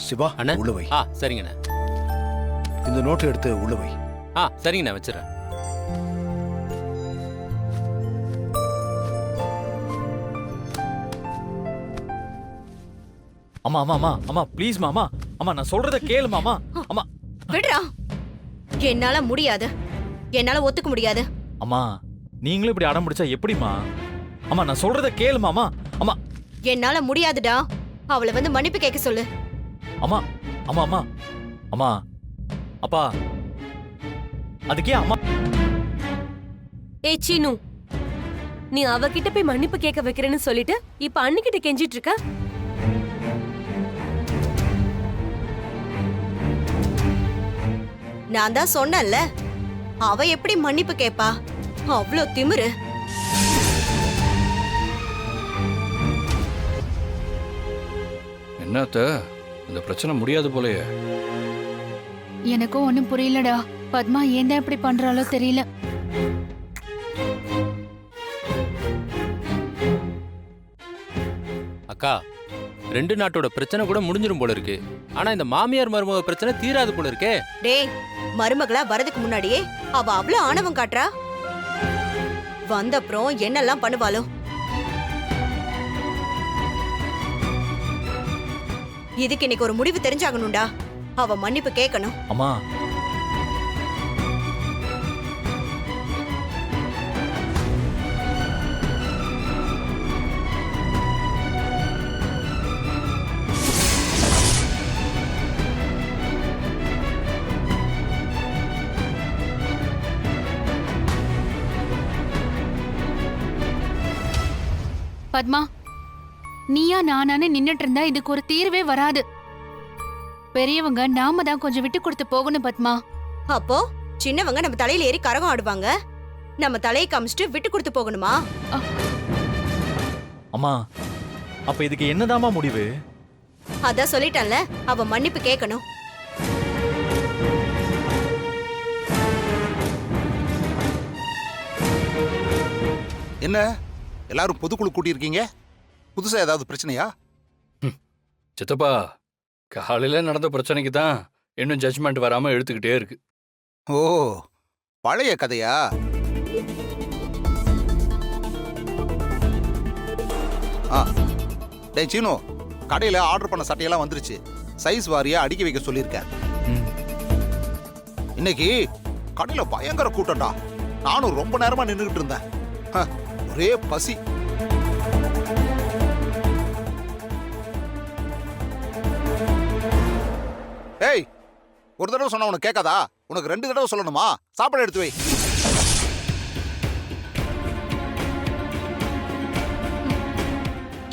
சிவா அண்ணா உள்ள வை. சரிங்கண்ணா. இந்த நோட்டை எடுத்து உள்ள வை. சரிங்கண்ணா வச்சுறேன். அம்மா அம்மா அம்மா அம்மா ப்ளீஸ் மாமா. அம்மா நான் சொல்றத கேளு மாமா. அம்மா விடுறா. என்னால முடியாது, என்னால ஒத்துக்க முடியாது. அம்மா நீங்களும் இப்படி அடம் பிடிச்சா எப்படிமா? அம்மா நான் சொல்றத கேளு மாமா. அம்மா என்னால முடியாதுடா. அவளை வந்து மன்னிப்பு கேட்க சொல்லு. அம்மா அம்மா அம்மா அம்மா அப்பா அதுக்கே அம்மா. ஏய் சீனு, நீ அவகிட்ட போய் மன்னிப்பு கேட்க வைக்கிறேன்னு சொல்லிட்டு இப்ப அண்ணிக்கிட்ட கெஞ்சிட்டு இருக்க. நான் தான் சொன்னேன்ல, அவ எப்படி மன்னிப்பு கேப்பா? அவ்ளோ திமிரு. என்னத்த இந்த பிரச்சனை முடியாது போலயே. எனக்கும் ஒண்ணும் புரியலடா. பத்மா ஏன் தான் இப்படி பண்றாளோ தெரியல. அக்கா, ரெண்டு நாட்டோட பிரச்சனை கூட முடிஞ்சிரும் போல இருக்கு. ஆனா இந்த மாமியார் மருமக பிரச்சனை தீராது போல இருக்கே. டேய், மருமகளா வரதுக்கு முன்னாடியே அவ அவ்ளோ ஆணவம் காட்டுறா. வந்தப்புறம் என்னெல்லாம் பண்ணுவாளோ. இதுக்கு இன்னைக்கு ஒரு முடிவு தெரிஞ்சாகணும்டா. அவ மன்னிப்பு கேட்கணும். அம்மா பத்மா, நீயா நானானு நின்னுட்டு இருந்தா இதுக்கு ஒரு தீர்வே வராது. பெரியவங்க நாம தான் கொஞ்சம் விட்டு கொடுத்து போகணும் பத்மா. அப்போ சின்னவங்க நம்ம தலையில ஏறி கரகம் ஆடுவாங்க, நம்ம தலையை காமிச்சிட்டு விட்டு கொடுத்து போகணுமா? அம்மா அப்ப இதுக்கு என்னதாம்மா முடிவு? அதான் சொல்லிட்டேன்ல, அவ மன்னிப்பு கேட்கணும். என்ன எல்லாரும் பொதுக்குழு கூட்டியிருக்கீங்க? புதுசா ஏதாவது பிரச்சனையா? சித்தப்பா, காலையில நடந்த பிரச்சனைக்கு தான் இன்னும் ஜட்ஜ்மெண்ட் வராம எடுத்துக்கிட்டே இருக்கு. ஓ, பழைய கதையா? டேய் சீனு, கடையில ஆர்டர் பண்ண சட்டையெல்லாம் வந்துருச்சு. சைஸ் வாரியா அடுக்கி வைக்க சொல்லியிருக்கேன். இன்னைக்கு கடையில பயங்கர கூட்டம்டா. நானும் ரொம்ப நேரமா நின்றுகிட்டு இருந்தேன். ஒரே பசி. ஏய், ஒரு தடவை சொன்னா உனக்கு கேட்காதா? உனக்கு 2 தடவை சொல்லணுமா? சாப்பாடு எடுத்து வை.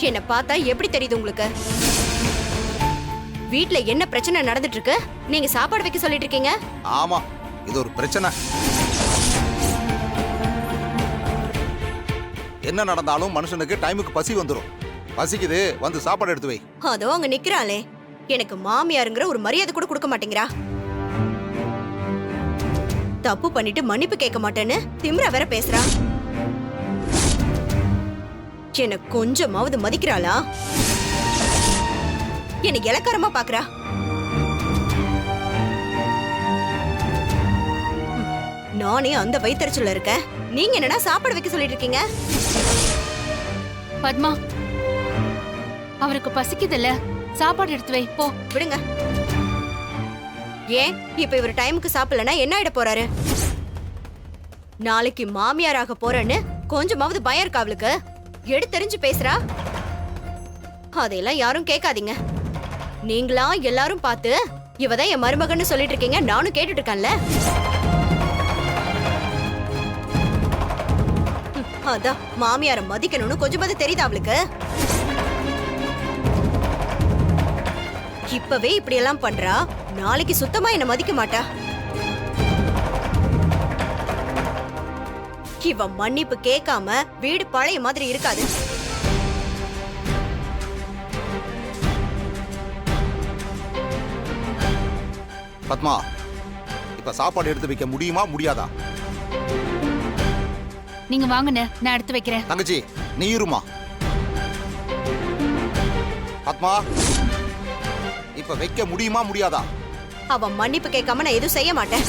என்ன பார்த்தா எப்படி தெரியுது உங்களுக்கு? வீட்ல என்ன பிரச்சனை நடந்துட்டு இருக்கு? நீங்க சாப்பாடு வைக்க சொல்லிட்டு இருக்கீங்க? ஆமா, இது ஒரு பிரச்சனை. என்ன நடந்தாலும் மனுஷனுக்கு டைமுக்கு பசி வந்துடும். பசிக்குது, வந்து சாப்பாடு எடுத்து வை. அதோ அங்க நிக்கிறாளே, எனக்கு மாமியாருங்கிற ஒரு மரியாதை கூட கொடுக்க மாட்டேங்கிறா. தப்பு பண்ணிட்டு மன்னிப்பு கேட்க மாட்டேன்னு திமிரா வேற பேசுறா. என்ன கொஞ்சமாவது மதிக்கிறாளா? என்ன இலக்காரமா பாக்குறா. நானே அந்த வயித்தறிச்சல்ல இருக்கேன், நீங்க என்னடா சாப்பாடு வைக்க சொல்லிட்டு இருக்கீங்க? பத்மா, அவருக்கு பசிக்குதுல்ல, சாப்பாடு எடுத்து வை போ. விடுங்க. ஏன் இப்ப இவர் டைமுக்கு சாப்பிடலன்னா என்ன ஆயிட போறாரு? நாளைக்கு மாமியாராக போறேன்னு கொஞ்சமாவது பயம் இருக்கா அவளுக்கு? எடுத்தெறிஞ்சு பேசுறா. அதையெல்லாம் யாரும் கேட்காதீங்க. நீங்களா எல்லாரும் பார்த்து இவதான் என் மருமகன்னு சொல்லிட்டு இருக்கீங்க. நானும் கேட்டுட்டு இருக்கேன்ல. அதான் மாமியார மதிக்கணும்னு கொஞ்சமாவது தெரியுதா அவளுக்கு? இப்பவே இப்படி எல்லாம் பண்றா, நாளைக்கு சுத்தமா என்ன மதிக்க மாட்டா. இவ மன்னிப்பு கேட்காம வீடு பழைய மாதிரி இருக்காது. பத்மா, இப்ப சாப்பாடு எடுத்து வைக்க முடியுமா முடியாதா? நீங்க வாங்கண்ணே, நான் எடுத்து வைக்கிறேன். தங்கச்சி நீ இருமா. பத்மா, இப்ப வைக்க முடியுமா முடியாதா? அவன் மன்னிப்பு கேட்காம நான் எதுவும் செய்ய மாட்டேன்.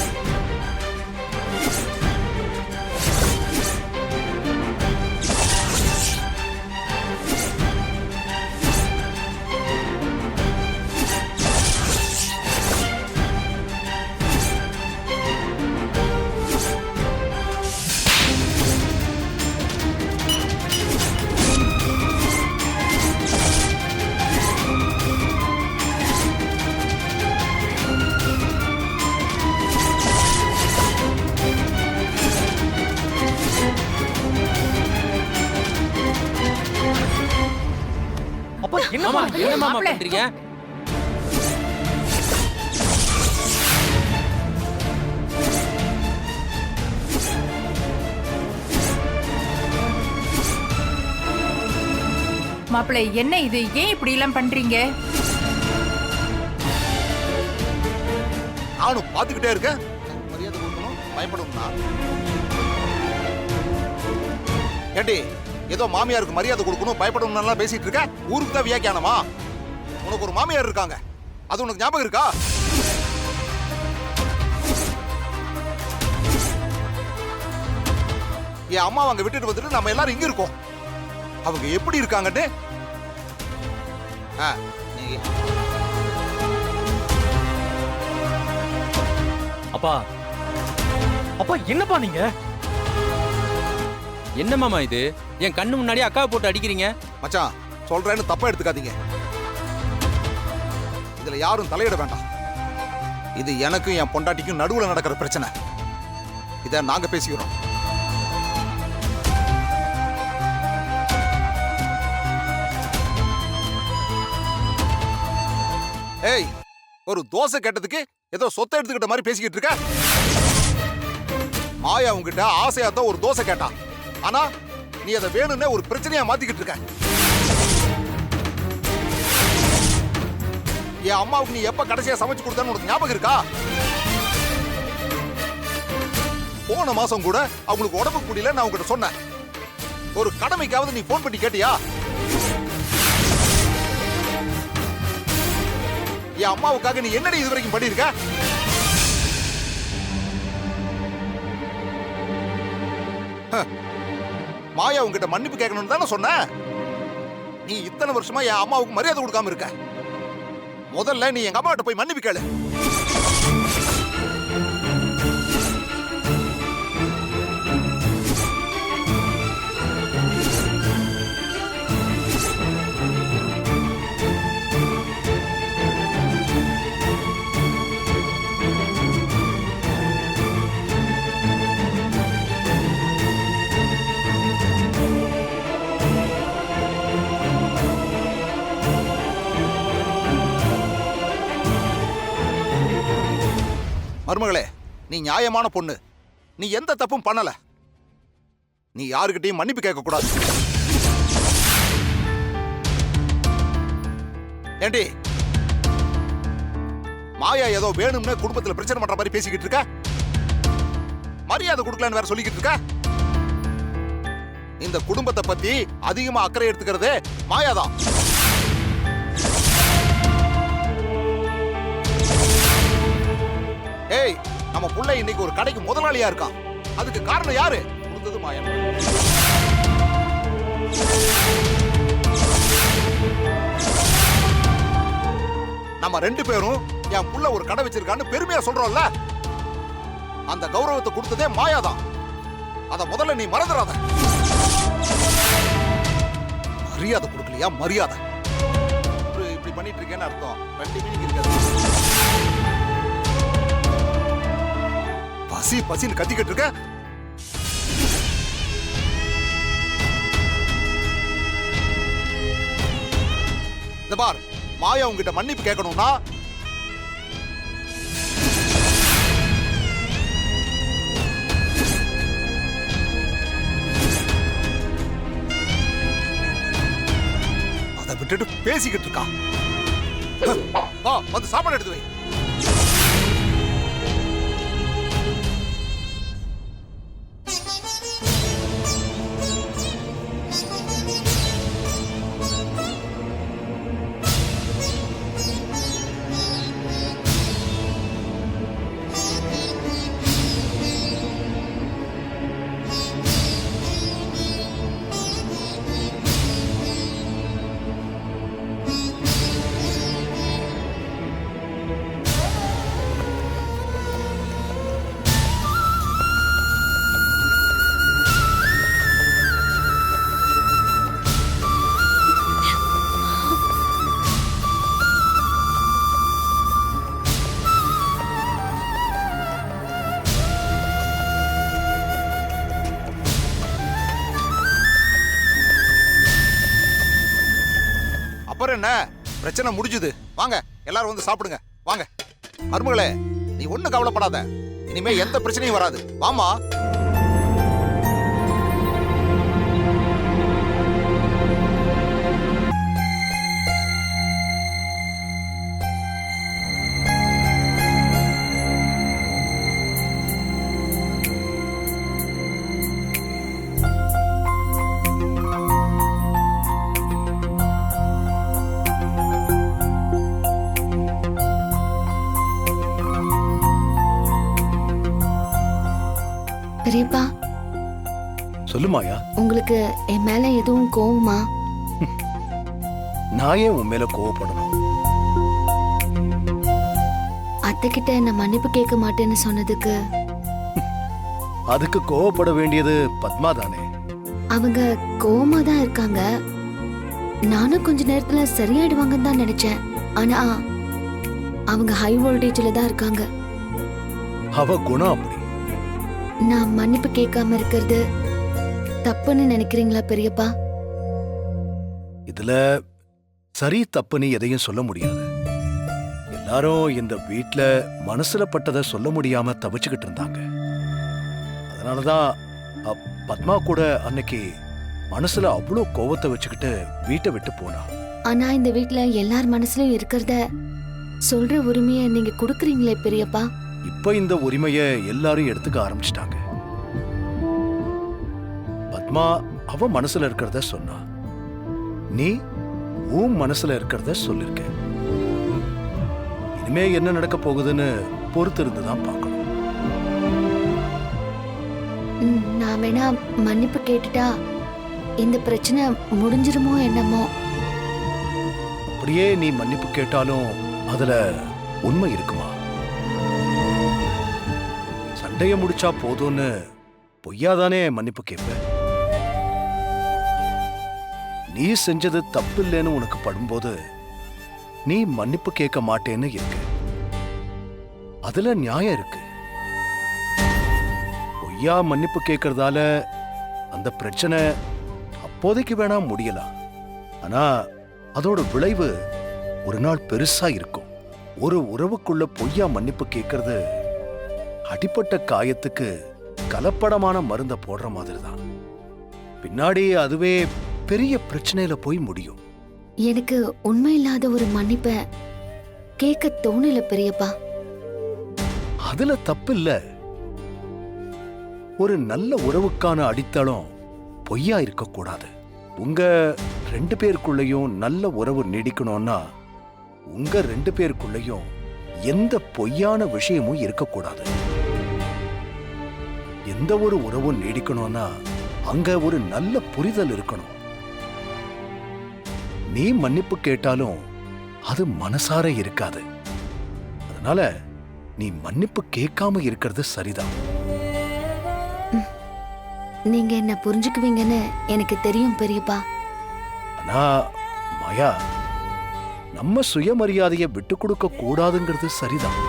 அப்பா என்ன மாமா பண்றீங்க? என்ன மாமா பண்றீங்க? மாப்பிள்ளை என்ன இது? ஏன் இப்படி எல்லாம் பண்றீங்க? நானும் பாத்துக்கிட்டே இருக்கேன். மரியாதை கொடுக்கணும், பயப்படணும்னா ஏண்டி ஏதோ மாமியாருக்கு மரியாதை கொடுக்கணும் பயப்படணும்னு பேசிட்டு இருக்க? ஊருக்கு தான் வியாக்கியானமா? உனக்கு ஒரு மாமியார் இருக்காங்க, அது உனக்கு ஞாபகம் இருக்கா? என் அம்மா அங்க விட்டுட்டு வந்துட்டு நம்ம எல்லாரும் இங்க இருக்கோம். அவங்க எப்படி இருக்காங்கன்னு நீ அப்பா அப்பா என்னப்பா நீங்க? என்ன மாமா இது? என் கண்ணு முன்னாடி அக்காவை போட்டு அடிக்கிறீங்க. மச்சான் சொல்றேன்னு தப்பா எடுத்துக்காதீங்க. இதுல யாரும் தலையிட வேண்டாம். இது எனக்கும் என் பொண்டாட்டிக்கும் நடுவுல நடக்கிற பிரச்சனை. இத நாங்க பேசிக்கிறோம். ஏய், ஒரு தோசை கேட்டதுக்கு ஏதோ சொத்தை எடுத்துக்கிட்ட மாதிரி பேசிக்கிட்டு இருக்க. மாயா உங்ககிட்ட ஆசையா தான் ஒரு தோசை கேட்டா, ஆனா நீ அதை வேணும்னே ஒரு பிரச்சனையா மாத்திக்கிட்டு இருக்க. என் அம்மாவுக்கு நீ எப்ப கடைசியா சமைச்சு கொடுத்தான்னு உனக்கு ஞாபகம் இருக்கா? போன மாசம் கூட அவங்களுக்கு உடம்பு முடியல நான் உங்ககிட்ட சொன்னேன். ஒரு கடமைக்காவது நீ போன் பண்ணி கேட்டியா? என் அம்மாவுக்காக நீ என்னடி இது வரைக்கும் பண்ணிருக்க? மாயா உங்ககிட்ட மன்னிப்பு கேட்கணும்னு தானே சொன்ன. நீ இத்தனை வருஷமா என் அம்மாவுக்கு மரியாதை கொடுக்காம இருக்க. முதல்ல நீ எங்க அம்மாட்ட போய் மன்னிப்பு கேளு. மருமகளே, நீ நியாயமான பொண்ணு. நீ எந்த தப்பும் பண்ணல. நீ யாருக்கிட்டையும் மன்னிப்பு கேட்க கூடாது. ஏண்டி மாயா ஏதோ வேணும்னு குடும்பத்துல பிரச்சனை பண்ற மாதிரி பேசிக்கிட்டு இருக்க? மரியாதை கொடுக்கலன்னு வேற சொல்லிக்கிட்டு இருக்க? இந்த குடும்பத்தை பத்தி அதிகமா அக்கறை எடுத்துக்கிறதே மாயாதான். ஏய், நம்ம புள்ள இன்னைக்கு ஒரு கடைக்கு முதலாளியா இருக்கான். அதுக்கு காரணம் யாரு? கொடுத்தது மாயா. நம்ம ரெண்டு பேரும் என் புள்ள ஒரு கடை வச்சிருக்கான்னு பெருமையா சொல்றோம்ல, அந்த கௌரவத்தை கொடுத்ததே மாயாதான். அத முதல்ல நீ மறந்துடாத. மரியாதை கொடுக்கலையா? மரியாதை இப்படி பண்ணிட்டு இருக்கேன்னு அர்த்தம். ரெண்டு மீனிங் இருக்காது. பசி பசின்னு கத்திக்கிட்டு இருக்க. இந்த பார், மாயா உங்ககிட்ட மன்னிப்பு கேட்கணும்னா அதை விட்டுட்டு பேசிக்கிட்டு இருக்கா. வா, வந்து சாப்பாடு எடுத்து வை. அப்புறம் என்ன, பிரச்சனை முடிஞ்சுது. வாங்க எல்லாரும் வந்து சாப்பிடுங்க. வாங்க மருமகளே, நீ ஒண்ணும் கவலைப்படாத. இனிமே எந்த பிரச்சனையும் வராது. வாமா. பெரியப்பா, சொல்லு மாயா. உங்களுக்கு என் மேல எதுவும் கோவமா? நான் ஏன் உன் மேல கோவப்படணும்? அத்தை கிட்ட நான் மன்னிப்பு கேட்க மாட்டேன்னு சொன்னதுக்கு அதுக்கு கோவப்பட வேண்டியது பத்மா தானே. அவங்க கோவமா தான் இருக்காங்க. நானும் கொஞ்ச நேரத்துல சரியாயிடுவாங்கன்னு தான் நினைச்சேன். ஆனா அவங்க ஹை வோல்டேஜ்ல தான் இருக்காங்க. அவ குணம் அப்படி. நான் மன்னிப்பு கேட்காம இருக்கிறது தப்புன்னு நினைக்கிறீங்களா பெரியப்பா? இதுல சரி தப்புன்னு எதையும் சொல்ல முடியாது. எல்லாரும் இந்த வீட்ல மனசுல பட்டதை சொல்ல முடியாம தவிச்சுக்கிட்டு இருந்தாங்க. அதனாலதான் பத்மா கூட அன்னைக்கு மனசுல அவ்வளோ கோவத்தை வச்சுக்கிட்டு வீட்டை விட்டு போனா. ஆனா இந்த வீட்ல எல்லார் மனசுலயும் இருக்கிறத சொல்ற உரிமையை நீங்க கொடுக்கறீங்களே பெரியப்பா. இப்ப இந்த உரிமைய எல்லாரும் எடுத்துக்க ஆரம்பிச்சிட்டாங்க. பத்மா அவ மனசுல இருக்கிறத சொன்னா, நீ உன் மனசுல இருக்கிறத சொல்லிருக்க. இனிமே என்ன நடக்க போகுதுன்னு பொறுத்து இருந்துதான் பார்க்கணும். நான் வேணா மன்னிப்பு கேட்டுட்டா இந்த பிரச்சனை முடிஞ்சிருமோ என்னமோ. அப்படியே நீ மன்னிப்பு கேட்டாலும் அதுல உண்மை இருக்குமா? சண்டைய முடிச்சா போதும்னு பொய்யாதானே மன்னிப்பு கேட்ப? நீ செஞ்சது தப்பு இல்லைன்னு உனக்கு படும்போது நீ மன்னிப்பு கேட்க மாட்டேன்னு இருக்கு. அதுல நியாயம் இருக்கு. பொய்யா மன்னிப்பு கேட்கறதால அந்த பிரச்சனை அப்போதைக்கு வேணா முடியலாம். ஆனா அதோட விளைவு ஒரு நாள் பெருசா இருக்கும். ஒரு உறவுக்குள்ள பொய்யா மன்னிப்பு கேட்கறது அடிப்பட்ட காயத்துக்கு கலப்படமான மருந்த போடுற மாதிரி தான். பின்னாடி அதுவே பெரிய பிரச்சனையில போய் முடியும். எனக்கு உண்மை இல்லாத ஒரு மன்னிப்ப கேட்க தோணல பெரியப்பா. அதுல தப்பு இல்ல. ஒரு நல்ல உறவுக்கான அடித்தளம் பொய்யா இருக்கக்கூடாது. உங்க 2 பேருக்குள்ளயும் நல்ல உறவு நீடிக்கணும்னா உங்க 2 பேருக்குள்ளயும் எந்த பொய்யான விஷயமும் இருக்கக்கூடாது. எந்த ஒரு உறவும் நீடிக்கணும்னா அங்க ஒரு நல்ல புரிதல் இருக்கணும். நீ மன்னிப்பு கேட்டாலும் அது மனசார இருக்காது. அதனால நீ மன்னிப்பு கேட்காம இருக்கிறது சரிதான். நீங்க என்ன புரிஞ்சுக்குவீங்கன்னு எனக்கு தெரியும் பெரியப்பா. ஆனா மாயா, நம்ம சுயமரியாதையை விட்டு கொடுக்க கூடாதுங்கிறது சரிதான்.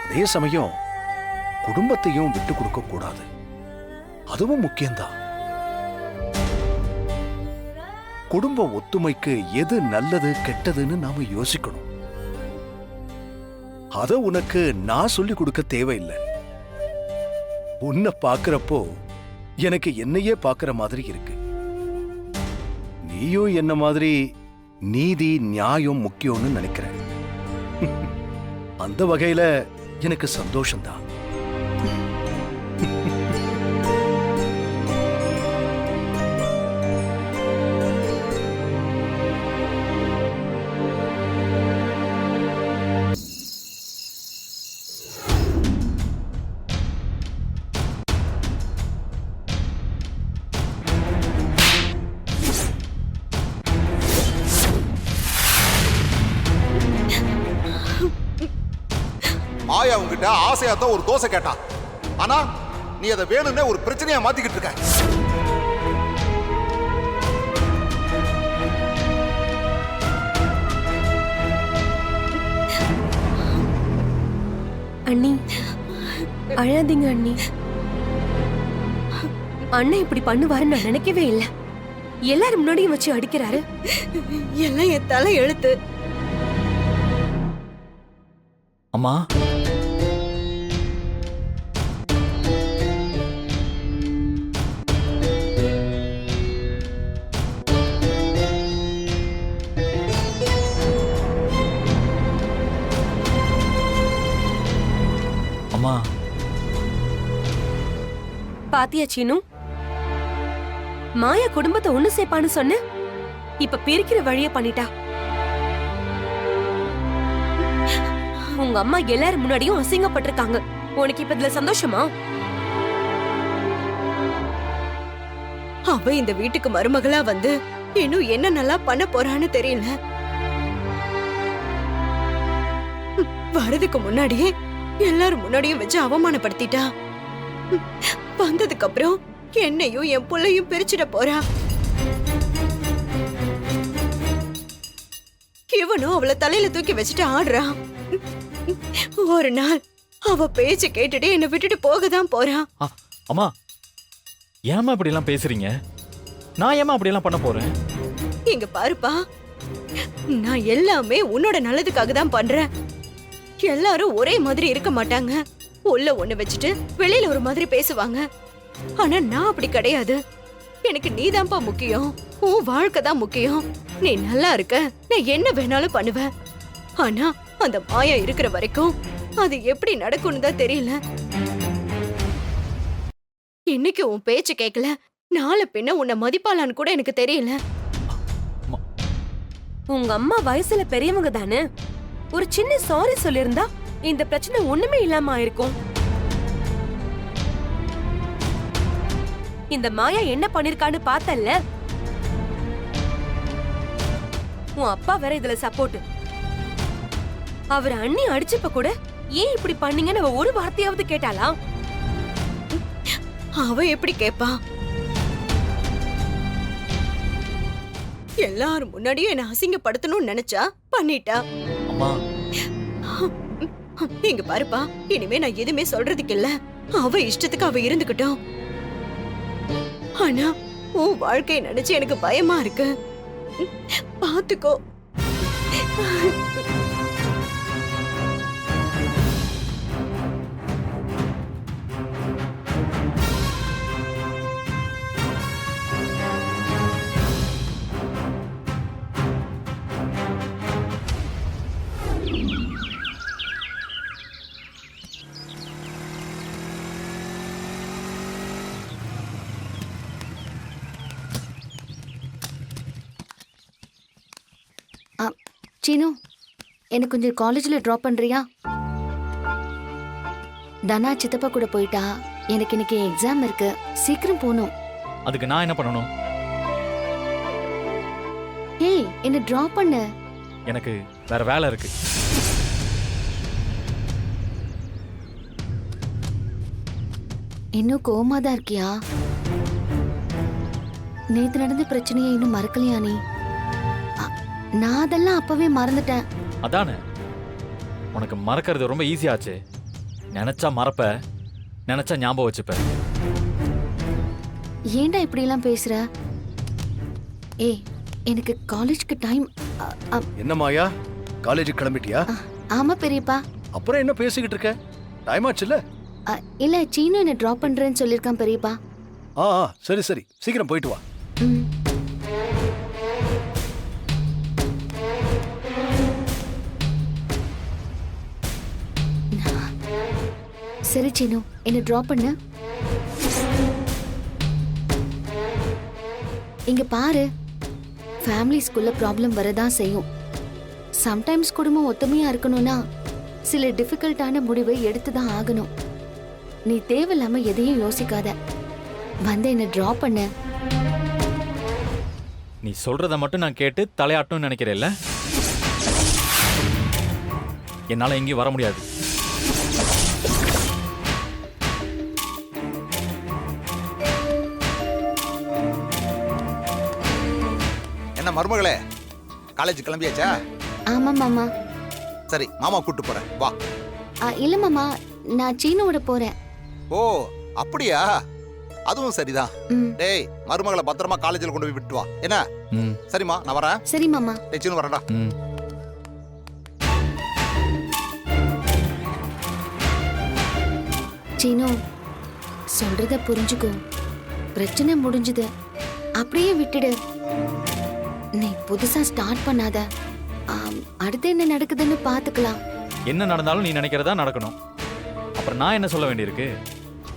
அதே சமயம் குடும்பத்தையும் விட்டு கொடுக்க கூடாது. அதுவும் முக்கியம்தான். குடும்ப ஒத்துமைக்கு எது நல்லது கெட்டதுன்னு நாம யோசிக்கணும். அத உனக்கு நான் சொல்லிக் கொடுக்க தேவையில்லை. உன்னை பாக்குறப்போ எனக்கு என்னையே பாக்குற மாதிரி இருக்கு. நீயும் என்ன மாதிரி நீதி நியாயம் முக்கியம்னு நினைக்கிற. அந்த வகையில எனக்கு சந்தோஷம்தான். மாயா உங்ககிட்ட ஆசையாத்தான் ஒரு தோசை கேட்டா. ஆனா நீ அதை வேணும்னே ஒரு பிரச்சனையா மாத்திக்கிட்டு இருக்க. அண்ணி, அழாதீங்க அண்ணி. அண்ணன் இப்படி பண்ணுவாருன்னு நான் நினைக்கவே இல்லை. எல்லாரும் முன்னாடியும் வச்சு அடிக்கிறாரு. எல்லாம் என் தலை எழுத்து. அம்மா அம்மா பாத்தியா சீனு, மாயா குடும்பத்தை ஒண்ணு சேர்ப்பான்னு சொன்ன, இப்ப பிரிக்கிற வழிய பண்ணிட்டா. உங்க அம்மா எல்லாரும் முன்னாடியும் அசிங்கப்பட்டிருக்காங்க. உனக்கு இப்ப இதுல சந்தோஷமா? அவ இந்த வீட்டுக்கு மருமகளா வந்து இன்னும் என்ன நல்லா பண்ண போறான்னு தெரியல. வரதுக்கு முன்னாடியே எல்லாரும் முன்னாடியும் வச்சு அவமானப்படுத்திட்டா. வந்ததுக்கு அப்புறம் என்னையும் என் புள்ளையும் பிரிச்சிட போறா. இவனும் அவளை தலையில தூக்கி வச்சுட்டு ஆடுறா. ஒரு நாள் அவ பேச்சு கேட்டுட்டு என்னை விட்டுட்டு போகதான் போறா. அம்மா ஏமா இப்படி எல்லாம் பேசுறீங்க? நான் ஏமா அப்படி எல்லாம் பண்ண போறேன்? இங்க பாருப்பா, நான் எல்லாமே உன்னோட நல்லதுக்காக தான் பண்றேன். எல்லாரும் ஒரே மாதிரி இருக்க மாட்டாங்க. உள்ள ஒண்ணு வச்சுட்டு வெளியில ஒரு மாதிரி பேசுவாங்க. ஆனா நான் அப்படி கிடையாது. எனக்கு நீதான்ப்பா முக்கியம். உன் வாழ்க்கை தான் முக்கியம். நீ நல்லா இருக்க, நான் என்ன வேணாலும் பண்ணுவேன். ஆனா அந்த மாயா இருக்கிற வரைக்கும் அது எப்படி நடக்கும்னு தான் தெரியல. இன்னைக்கு உன் பேச்சு கேட்கல, நாளை பின்ன உன்னை மதிப்பாளான்னு கூட எனக்கு தெரியல. உங்க அம்மா வயசுல பெரியவங்க தானே, ஒரு சின்ன சாரி சொல்லிருந்தா இந்த பிரச்சனை ஒண்ணுமே இல்லாம ஆயிருக்கும். இந்த மாயா என்ன பண்ணிருக்கான்னு பார்த்தல்ல. உன் அப்பா வேற இதுல சப்போர்ட். அவர் அண்ணி அடிச்சப்ப கூட ஏன் இப்படி பண்ணீங்கன்னு அவ ஒரு வார்த்தையாவது கேட்டாளா? அவ எப்படி கேப்பா? எல்லாரும் முன்னாடியும் என்ன அசிங்கப்படுத்தணும்னு நினைச்சா பண்ணிட்டா. அம்மா இங்க பாருப்பா, இனிமே நான் எதுவுமே சொல்றதுக்கு இல்ல. அவ இஷ்டத்துக்கு அவ இருந்துகிட்டோம். ஆனா உன் வாழ்க்கையை நினைச்சு எனக்கு பயமா இருக்கு. பாத்துக்கோ. சீனு, எனக்கு கொஞ்சம் காலேஜ்ல ட்ராப் பண்றியா? தனா சித்தப்பா கூட போயிட்டா. எனக்கு இன்னைக்கு எக்ஸாம் இருக்கு, சீக்கிரம் போகணும். அதுக்கு நான் என்ன பண்ணணும்? ஏய், என்ன ட்ராப் பண்ணு. எனக்கு வேற வேலை இருக்கு. இன்னும் கோவமா தான் இருக்கியா? நேத்து நடந்த பிரச்சனையை இன்னும் மறக்கலையா நீ? நான் அதெல்லாம் அப்பவே மறந்துட்டேன். அதானே, உனக்கு மறக்கிறது ரொம்ப ஈஸியாச்சு. நினைச்சா மறப்ப, நினைச்சா ஞாபகம் வச்சுப்ப. ஏன்டா இப்படி எல்லாம் பேசுற? ஏய், எனக்கு காலேஜ்க்கு டைம். என்ன மாயா, காலேஜுக்கு கிளம்பிட்டியா? ஆமா பெரியப்பா. அப்புறம் என்ன பேசிக்கிட்டு இருக்க? டைம் ஆச்சுல்ல? இல்ல, சீனு என்ன டிராப் பண்றேன்னு சொல்லிருக்கான் பெரியப்பா. சரி சரி, சீக்கிரம் போயிட்டு வா. சரி சீனு, என்ன டிராப் பண்ணு. இங்க பாரு, ஃபேமிலிஸ்குள்ள ப்ராப்ளம் வரதான் செய்யும். சம்டைம்ஸ் குடும்பம் ஒத்துமையா இருக்கணும்னா சில டிஃபிகல்ட்டான முடிவை எடுத்துதான் ஆகணும். நீ தேவையில்லாம எதையும் யோசிக்காத, வந்து என்ன டிராப் பண்ண. நீ சொல்றத மட்டும் நான் கேட்டு தலையாட்டணும்னு நினைக்கிறேன்ல? என்னால எங்கேயும் வர முடியாது. என்ன மருமகளே, காலேஜ் கிளம்பியாச்சா? ஆமா மாமா. சரி, மாமா கூட்டு போறேன், வா. இல்ல மாமா, நான் சீனுவோட போறேன். ஓ அப்படியா? அதுவும் சரிதான். ம். டேய் மருமகளை பத்திரமா காலேஜில் கொண்டு போய் விட்டு வா. என்ன? ம் சரிம்மா, நான் வரேன். சரி மாமா. டெச்சின்னு வரேன்டா. ம் சீனு, சொல்றத புரிஞ்சுக்கோ. பிரச்சனை முடிஞ்சது, அப்படியே விட்டுடு. நீ புதுசா ஸ்டார்ட் பண்ணாத. அடுத்து என்ன நடக்குதுன்னு பாத்துக்கலாம். என்ன நடந்தாலும் நீ நினைக்கிறதா நடக்கணும். அப்புறம் நான் என்ன சொல்ல வேண்டியிருக்கு?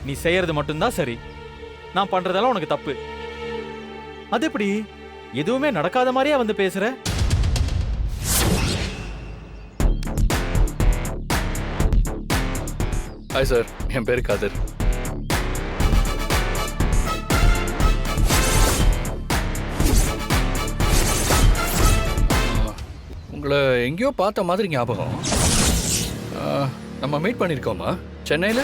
நீ செய்யறது மட்டும்தான் சரி, நான் பண்றதெல்லாம் உனக்கு தப்பு. அது எப்படி எதுவுமே நடக்காத மாதிரியே வந்து பேசுற? ஹாய் சார், என் பேர் காதர். உங்களை எங்கேயோ பார்த்த மாதிரி ஞாபகம். நம்ம மீட் பண்ணியிருக்கோமா சென்னையில்?